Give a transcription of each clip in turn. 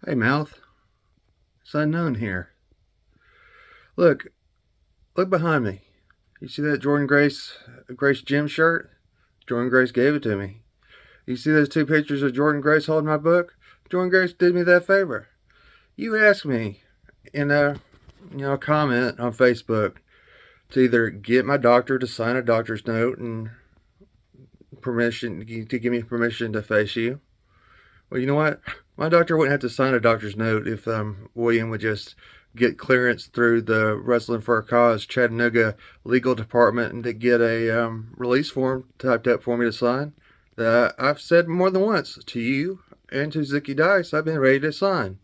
Hey, Mouth. It's unknown here. Look, look behind me. You see that Grace gym shirt? Jordan Grace gave it to me. You see those two pictures of Jordan Grace holding my book? Jordan Grace did me that favor. You asked me in a comment on Facebook to either get my doctor to sign a doctor's note and permission to give me permission to face you. Well, you know what? My doctor wouldn't have to sign a doctor's note if William would just get clearance through the Wrestling for a Cause Chattanooga legal department and to get a release form typed up for me to sign. That I've said more than once to you and to Zicky Dice, I've been ready to sign.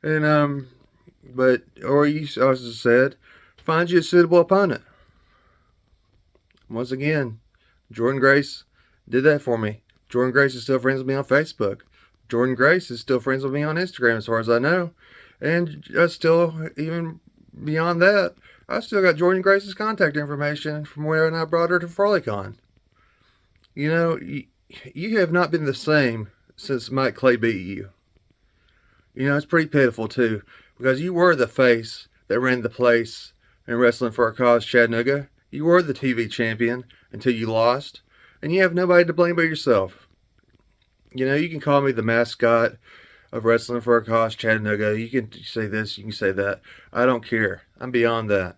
And but or you also said, find you a suitable opponent. Once again, Jordan Grace did that for me. Jordan Grace is still friends with me on Facebook. Jordan Grace is still friends with me on Instagram as far as I know. And still, even beyond that, I still got Jordan Grace's contact information from when I brought her to FroliCon. You know, you have not been the same since Mike Clay beat you. You know, it's pretty pitiful too, because you were the face that ran the place in Wrestling for a Cause Chattanooga. You were the TV champion until you lost, and you have nobody to blame but yourself. You know, you can call me the mascot of Wrestling for a Cause Chattanooga. You can say this, you can say that. I don't care. I'm beyond that.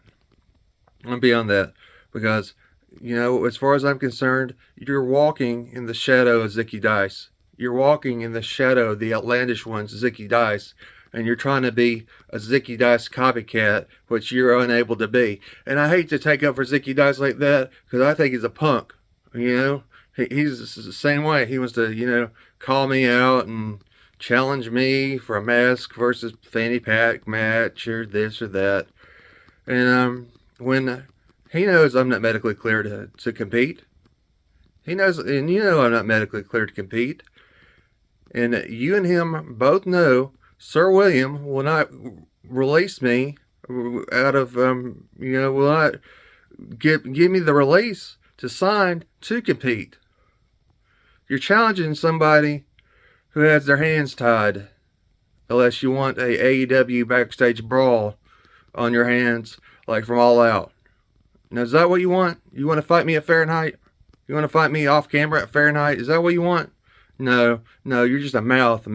I'm beyond that. Because, you know, as far as I'm concerned, you're walking in the shadow of Zicky Dice. You're walking in the shadow of the outlandish ones, Zicky Dice. And you're trying to be a Zicky Dice copycat, which you're unable to be. And I hate to take up for Zicky Dice like that, because I think he's a punk. You know? He's the same way. He wants to, call me out and challenge me for a mask versus fanny pack match or this or that. And when he knows I'm not medically cleared to compete, he knows, and I'm not medically cleared to compete. And you and him both know Sir William will not release me out of, will not give me the release to sign to compete. You're challenging somebody who has their hands tied, unless you want a AEW backstage brawl on your hands, like from All Out. Now, is that what you want? You want to fight me at Fahrenheit? You want to fight me off camera at Fahrenheit? Is that what you want? No, you're just a mouth.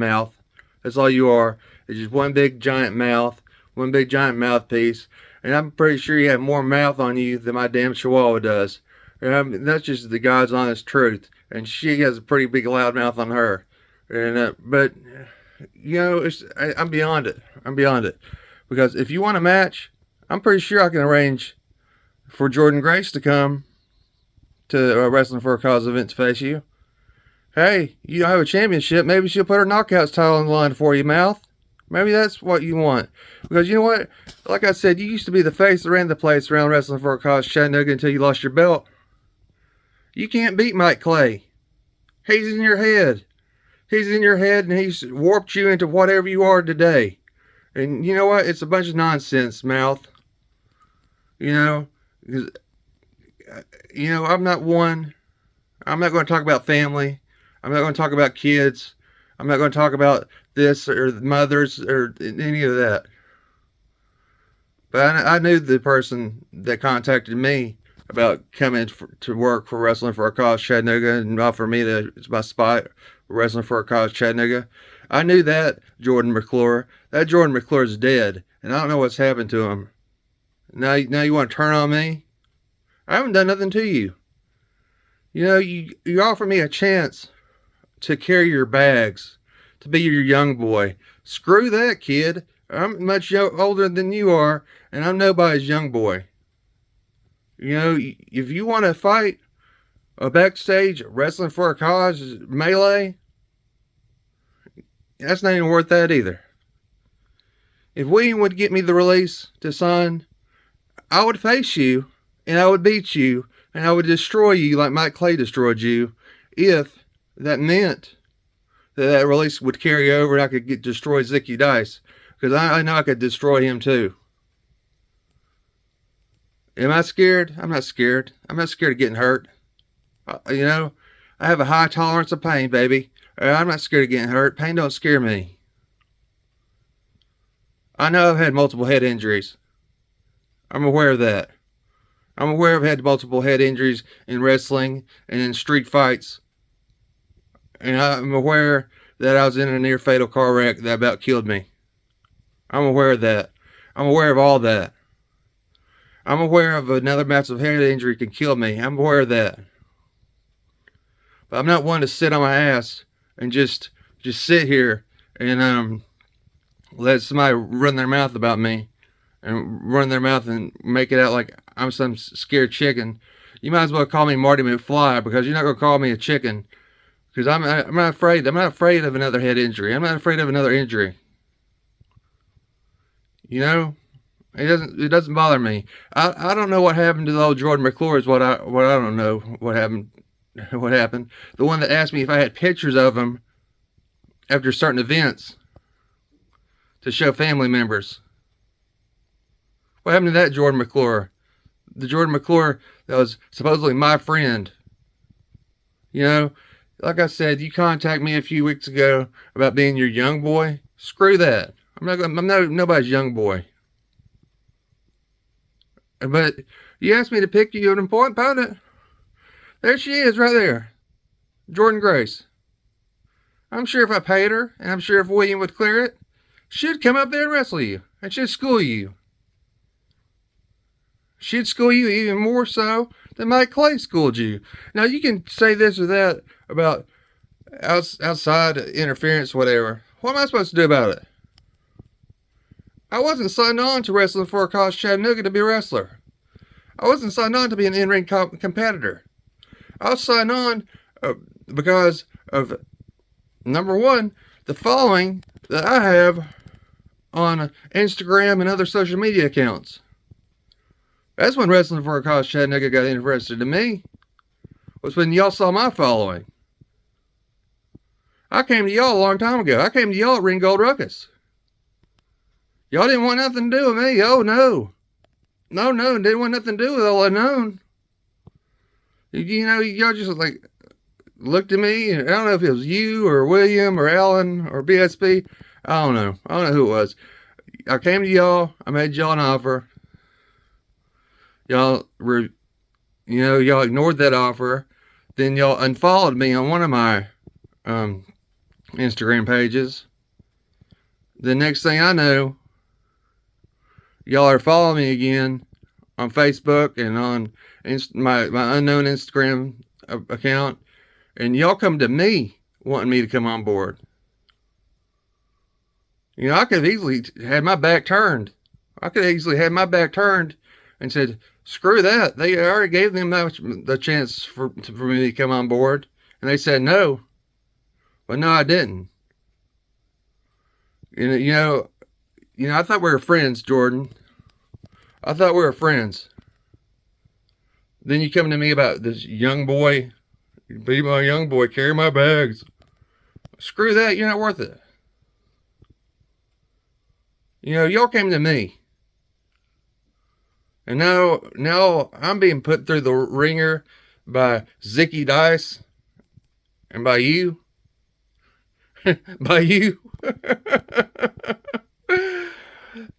That's all you are. It's just one big giant mouth, one big giant mouthpiece. And I'm pretty sure you have more mouth on you than my damn chihuahua does. That's just the God's honest truth. And she has a pretty big loud mouth on her. And but I'm beyond it. I'm beyond it. Because if you want a match, I'm pretty sure I can arrange for Jordan Grace to come to Wrestling for a Cause event to face you. Hey, you don't have a championship. Maybe she'll put her knockouts title on the line for you, Mouth. Maybe that's what you want. Because you know what? Like I said, you used to be the face that ran the place around Wrestling for a Cause Chattanooga until you lost your belt. You can't beat Mike Clay. He's in your head. He's in your head, and he's warped you into whatever you are today. And you know what? It's a bunch of nonsense, Mouth. I'm not one. I'm not going to talk about family. I'm not going to talk about kids. I'm not going to talk about this or mothers or any of that. But I knew the person that contacted me about coming to work for Wrestling for a Cause Chattanooga and offer me my spot Wrestling for a Cause Chattanooga. I knew that Jordan McClure. That Jordan McClure is dead, and I don't know what's happened to him. Now you want to turn on me? I haven't done nothing to you. You offer me a chance to carry your bags, to be your young boy. Screw that, kid. I'm much older than you are, and I'm nobody's young boy. If you want to fight a backstage Wrestling for a Cause melee, that's not even worth that either. If William would get me the release to sign, I would face you, and I would beat you, and I would destroy you like Mike Clay destroyed you, if that meant that release would carry over and I could destroy Zicky Dice. Because I know I could destroy him too. Am I scared? I'm not scared. I'm not scared of getting hurt. I have a high tolerance of pain, baby. I'm not scared of getting hurt. Pain don't scare me. I know I've had multiple head injuries. I'm aware of that. I'm aware I've had multiple head injuries in wrestling and in street fights. And I'm aware that I was in a near fatal car wreck that about killed me. I'm aware of that. I'm aware of all that. I'm aware of another massive head injury can kill me. I'm aware of that. But I'm not one to sit on my ass and just sit here and let somebody run their mouth about me and run their mouth and make it out like I'm some scared chicken. You might as well call me Marty McFly, because you're not gonna call me a chicken. Because I'm not afraid. I'm not afraid of another head injury. I'm not afraid of another injury. You know, it doesn't bother me. I don't know what happened to the old Jordan McClure. Is what I don't know what happened. What happened? The one that asked me if I had pictures of him after certain events to show family members. What happened to that Jordan McClure? The Jordan McClure that was supposedly my friend. You know, like I said, you contacted me a few weeks ago about being your young boy. Screw that. I'm not nobody's young boy. But you asked me to pick you an important opponent. There she is, right there, Jordan Grace. I'm sure if I paid her, and I'm sure if William would clear it, she'd come up there and wrestle you, and she'd school you. She'd school you even more so than Mike Clay schooled you. Now, you can say this or that about outside interference, whatever. What am I supposed to do about it? I wasn't signed on to wrestling for a college Chattanooga to be a wrestler. I wasn't signed on to be an in-ring competitor. I was signed on because of, number one, the following that I have on Instagram and other social media accounts. That's when wrestling for a college Chattanooga got interested in me. Was when y'all saw my following. I came to y'all a long time ago. I came to y'all at Ringgold Ruckus. Y'all didn't want nothing to do with me. Oh, no. No, didn't want nothing to do with all unknown. You know, y'all just like looked at me, and I don't know if it was you or William or Alan or BSP. I don't know who it was. I came to y'all. I made y'all an offer. Y'all y'all ignored that offer. Then y'all unfollowed me on one of my Instagram pages. The next thing I know, y'all are following me again on Facebook and on my unknown Instagram account, and y'all come to me wanting me to come on board. You know, I could have easily had my back turned. I could have easily had my back turned and said, screw that. They already gave them the chance for me to come on board, and they said no. But no, I didn't. You know, I thought we were friends, Jordan. I thought we were friends. Then you come to me about this young boy. Be my young boy, carry my bags. Screw that, you're not worth it. You know, y'all came to me. And now I'm being put through the ringer by Zicky Dice and by you. By you.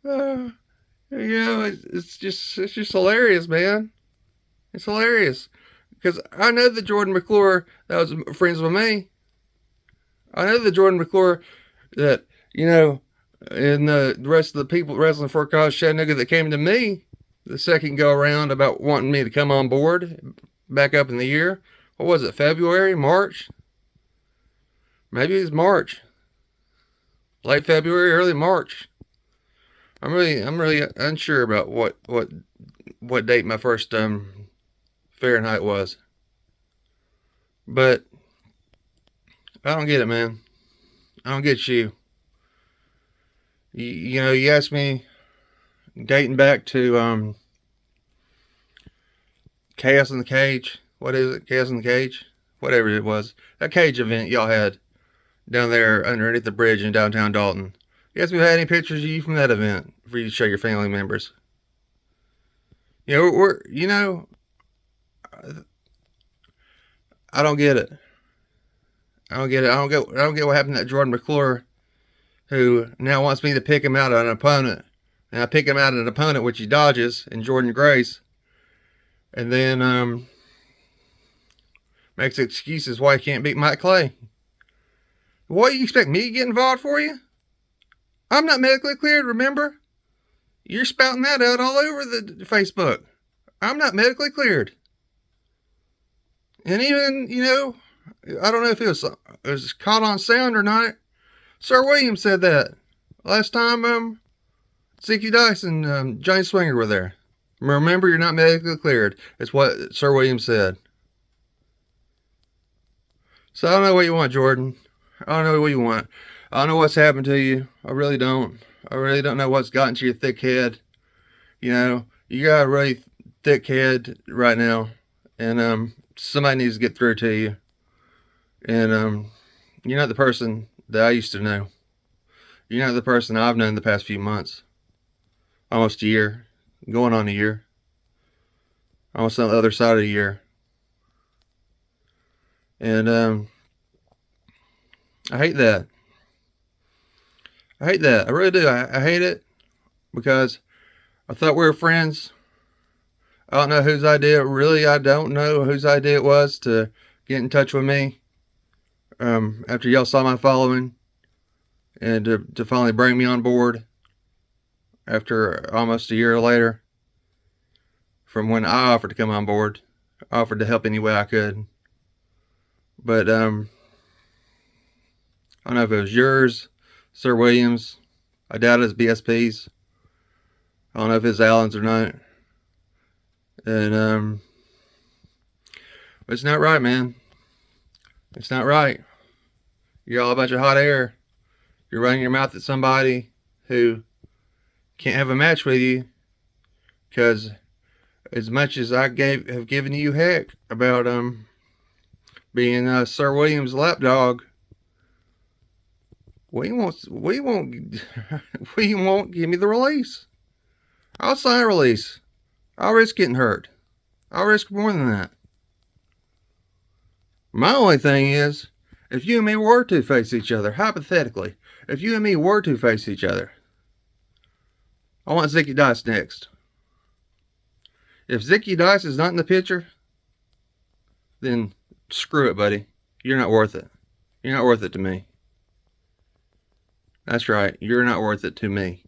You know, it's just hilarious, man. It's hilarious. Because I know the Jordan McClure that was friends with me. I know the Jordan McClure that, you know, and the rest of the people wrestling for college Chattanooga that came to me the second go around about wanting me to come on board back up in the year. What was it, February, March? Maybe it was March. Late February, early March. I'm really unsure about what date my first Fahrenheit was. But I don't get it, man. I don't get you. You know, you asked me dating back to Chaos in the Cage. What is it? Chaos in the Cage? Whatever it was. That cage event y'all had down there underneath the bridge in downtown Dalton. You asked me if I had any pictures of you from that event for you to show your family members. You know, I don't get it. I don't get what happened to that Jordan McClure who now wants me to pick him out on an opponent. And I pick him out an opponent, which he dodges, in Jordan Grace. And then makes excuses why he can't beat Mike Clay. What, you expect me to get involved for you? I'm not medically cleared, remember? You're spouting that out all over the Facebook. I'm not medically cleared. And even, I don't know if it was caught on sound or not. Sir William said that last time Zicky Dice and Johnny Swinger were there. Remember, you're not medically cleared. It's what Sir William said. So I don't know what you want, Jordan. I don't know what you want. I don't know what's happened to you. I really don't. I really don't know what's gotten to your thick head. You got a really thick head right now. And somebody needs to get through to you. And you're not the person that I used to know. You're not the person I've known the past few months. Almost a year. Going on a year. Almost on the other side of a year. And I hate that. I hate that. I really do. I hate it because I thought we were friends. I don't know whose idea. Really, I don't know whose idea it was to get in touch with me after y'all saw my following and to finally bring me on board after almost a year later from when I offered to come on board. I offered to help any way I could. But I don't know if it was yours, Sir Williams. I doubt it's BSP's. I don't know if it's Allen's or not. And it's not right, man. It's not right. You're all a bunch of hot air. You're running your mouth at somebody who can't have a match with you because as much as I have given you heck about being Sir Williams' lapdog, we won't give me the release. I'll sign a release. I'll risk getting hurt. I'll risk more than that. My only thing is, if you and me were to face each other, hypothetically, if you and me were to face each other, I want Zicky Dice next. If Zicky Dice is not in the picture, then screw it, buddy. You're not worth it. You're not worth it to me. That's right. You're not worth it to me.